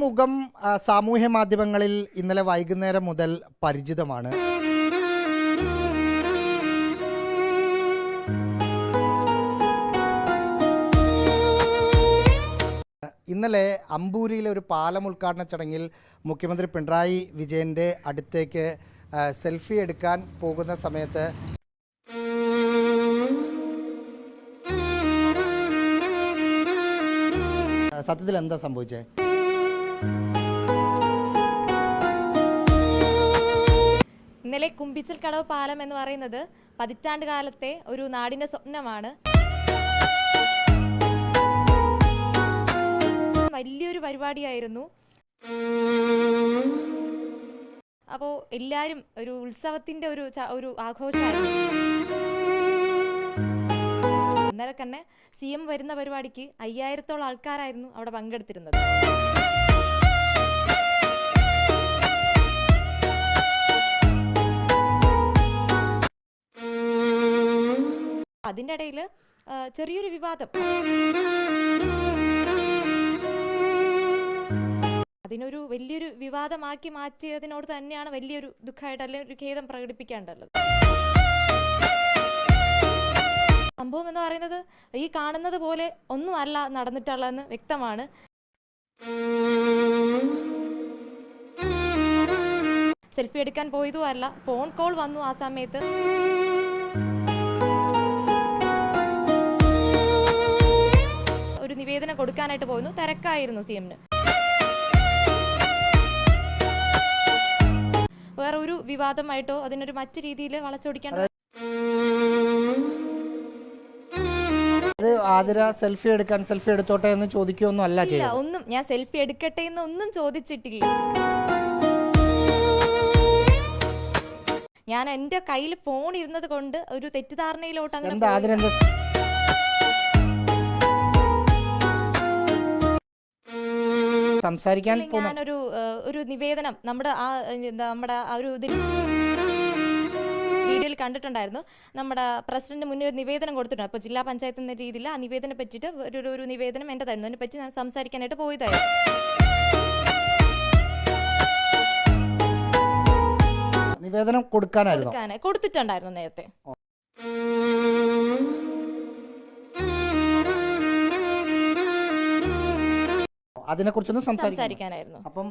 മുഖം സാമൂഹ്യ മാധ്യമങ്ങളിൽ ഇന്നലെ വൈകുന്നേരം മുതൽ പരിചിതമാണ്. ഇന്നലെ അമ്പൂരിയിലെ ഒരു പാലം ഉദ്ഘാടന ചടങ്ങിൽ മുഖ്യമന്ത്രി പിണറായി വിജയൻ്റെ അടുത്തേക്ക് സെൽഫി എടുക്കാൻ പോകുന്ന സമയത്ത് സത്യത്തിൽ എന്താ സംഭവിച്ചത്? ഇന്നലെ കുമ്പിച്ചൽ കടവ് പാലം എന്ന് പറയുന്നത് പതിറ്റാണ്ട് കാലത്തെ ഒരു നാടിന്റെ സ്വപ്നമാണ്. വലിയൊരു പരിപാടിയായിരുന്നു. അപ്പോൾ എല്ലാവരും ഒരു ഉത്സവത്തിന്റെ ഒരു ആഘോഷമായിരുന്നു. ഇന്നലെ തന്നെ CM വരുന്ന പരിപാടിക്ക് 5000-ഓളം ആൾക്കാരായിരുന്നു അവിടെ പങ്കെടുത്തിരുന്നത്. അതിൻ്റെ ഇടയിൽ ചെറിയൊരു വിവാദം, അതിനൊരു വലിയൊരു വിവാദമാക്കി മാറ്റിയതിനോട് തന്നെയാണ് വലിയൊരു ദുഃഖമായിട്ട് അല്ലെങ്കിൽ ഒരു ഖേദം പ്രകടിപ്പിക്കേണ്ടത്. സംഭവം എന്ന് പറയുന്നത് ഈ കാണുന്നത് പോലെ ഒന്നുമല്ല നടന്നിട്ടുള്ളതെന്ന് വ്യക്തമാണ്. സെൽഫി എടുക്കാൻ പോയതും അല്ല, ഫോൺ കോൾ വന്നു. ആ സമയത്ത് ഒരു നിവേദനം കൊടുക്കാനായിട്ട് പോയിരുന്നു. തിരക്കായിരുന്നു CMന്. വേറെ ഒരു വിവാദമായിട്ടോ അതിനൊരു മറ്റു രീതിയിൽ വളച്ചൊടിക്കാൻ ആതിര സെൽഫി എടുത്തോട്ടെ എന്ന് ചോദിക്കുകയൊന്നും അല്ല ഇല്ല. ഒന്നും ഞാൻ സെൽഫി എടുക്കട്ടെ എന്ന് ഒന്നും ചോദിച്ചിട്ടില്ല. ഞാൻ എന്റെ കയ്യിൽ ഫോൺ ഇരുന്നത് കൊണ്ട് ഒരു തെറ്റിദ്ധാരണയിലോട്ട് അങ്ങനെ സംസാരിക്കാൻ ഞാനൊരു നിവേദനം നമ്മുടെ ആ ഒരു വീഡിയോയിൽ കണ്ടിട്ടുണ്ടായിരുന്നു. നമ്മുടെ പ്രസിഡന്റ് മുന്നേ ഒരു നിവേദനം കൊടുത്തിട്ടുണ്ട്. അപ്പോൾ ജില്ലാ പഞ്ചായത്ത് എന്ന രീതിയിൽ ആ നിവേദനം പറ്റിയിട്ട് ഒരു നിവേദനം എൻ്റെ തരുന്നു. അതിനെ പറ്റി ഞാൻ സംസാരിക്കാനായിട്ട് പോയതായിരുന്നു. നിവേദനം കൊടുത്തിട്ടുണ്ടായിരുന്നു നേരത്തെ. അതിനെക്കുറിച്ചൊന്നും സംസാരിക്കാനായിരുന്നു. അപ്പം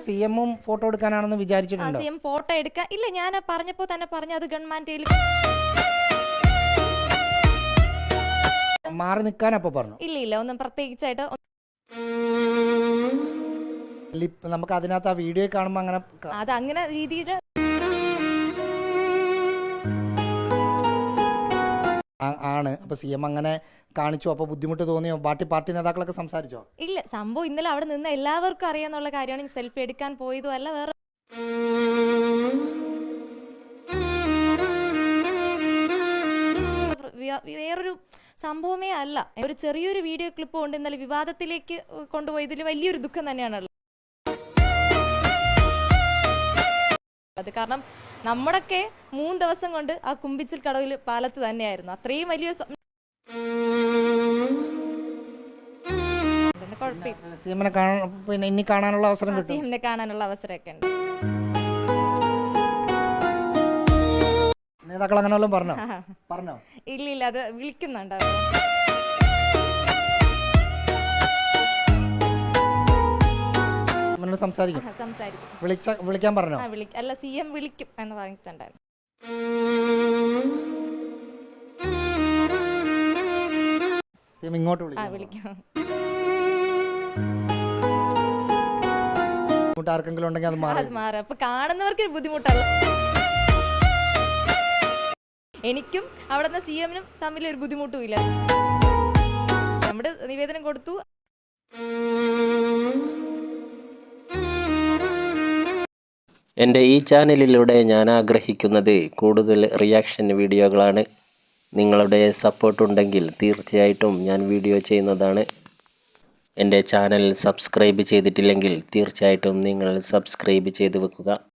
CMഉം ഫോട്ടോ എടുക്കാനാണെന്ന് വിചാരിച്ചിട്ടുണ്ടോ? CM ഫോട്ടോ എടുക്കാൻ ഇല്ല. ഞാൻ പറഞ്ഞപ്പോ തന്നെ പറഞ്ഞു അത് ഗവൺമെന്റ് മാറി നിൽക്കാൻ അപ്പൊ പറഞ്ഞു. ഇല്ല ഒന്നും പ്രത്യേകിച്ചായിട്ട് നമുക്ക് അതിനകത്ത് ആ വീഡിയോ കാണുമ്പോ അങ്ങനെ രീതിയിൽ ആണ്. അപ്പൊ CM അങ്ങനെ കാണിച്ചു. അപ്പൊ ബുദ്ധിമുട്ട് തോന്നിയോ? പാർട്ടി നേതാക്കളൊക്കെ സംസാരിച്ചോ? ഇല്ല. സംഭവം ഇന്നലെ അവിടെ നിന്ന് എല്ലാവർക്കും അറിയാന്നുള്ള കാര്യമാണ്. സെൽഫി എടുക്കാൻ പോയതും അല്ല, വേറൊരു സംഭവമേ അല്ല. ഒരു ചെറിയൊരു വീഡിയോ ക്ലിപ്പ് കൊണ്ട് ഇന്നലെ വിവാദത്തിലേക്ക് കൊണ്ടുപോയതിൽ വലിയൊരു ദുഃഖം തന്നെയാണുള്ളത്. അത് കാരണം നമ്മുടെയൊക്കെ 3 ദിവസം കൊണ്ട് ആ കുമ്പിച്ചൽ കടവിൽ പാലത്ത് തന്നെയായിരുന്നു. അത്രയും വലിയ ഇനി കാണാനുള്ള അവസരം കിട്ടും. CMനെ കാണാനുള്ള അവസരമൊക്കെ ഉണ്ട്. നേതാക്കൾ അങ്ങനെ പറഞ്ഞോ? ഇല്ല അത് വിളിക്കുന്നുണ്ട്. സംസാരിക്കും. വിളിക്കാൻ പറഞ്ഞോ? അല്ല, CM വിളിക്കും എന്ന് പറഞ്ഞിട്ടുണ്ടായിരുന്നു. ഇങ്ങോട്ട് വിളിക്കും. ആർക്കെങ്കിലും ഉണ്ടെങ്കിൽ അത് മാറും. അപ്പൊ കാണുന്നവർക്ക് ബുദ്ധിമുട്ടല്ല. എനിക്കും അവിടെ CMനും തമ്മിൽ ഒരു ബുദ്ധിമുട്ടും ഇല്ല. നമ്മുടെ നിവേദനം കൊടുത്തു. എൻ്റെ ഈ ചാനലിലൂടെ ഞാൻ ആഗ്രഹിക്കുന്നത് കൂടുതൽ റിയാക്ഷൻ വീഡിയോകളാണ്. നിങ്ങളുടെ സപ്പോർട്ട് ഉണ്ടെങ്കിൽ തീർച്ചയായിട്ടും ഞാൻ വീഡിയോ ചെയ്യുന്നതാണ്. എൻ്റെ ചാനൽ സബ്സ്ക്രൈബ് ചെയ്തിട്ടില്ലെങ്കിൽ തീർച്ചയായിട്ടും നിങ്ങൾ സബ്സ്ക്രൈബ് ചെയ്ത് വെക്കുക.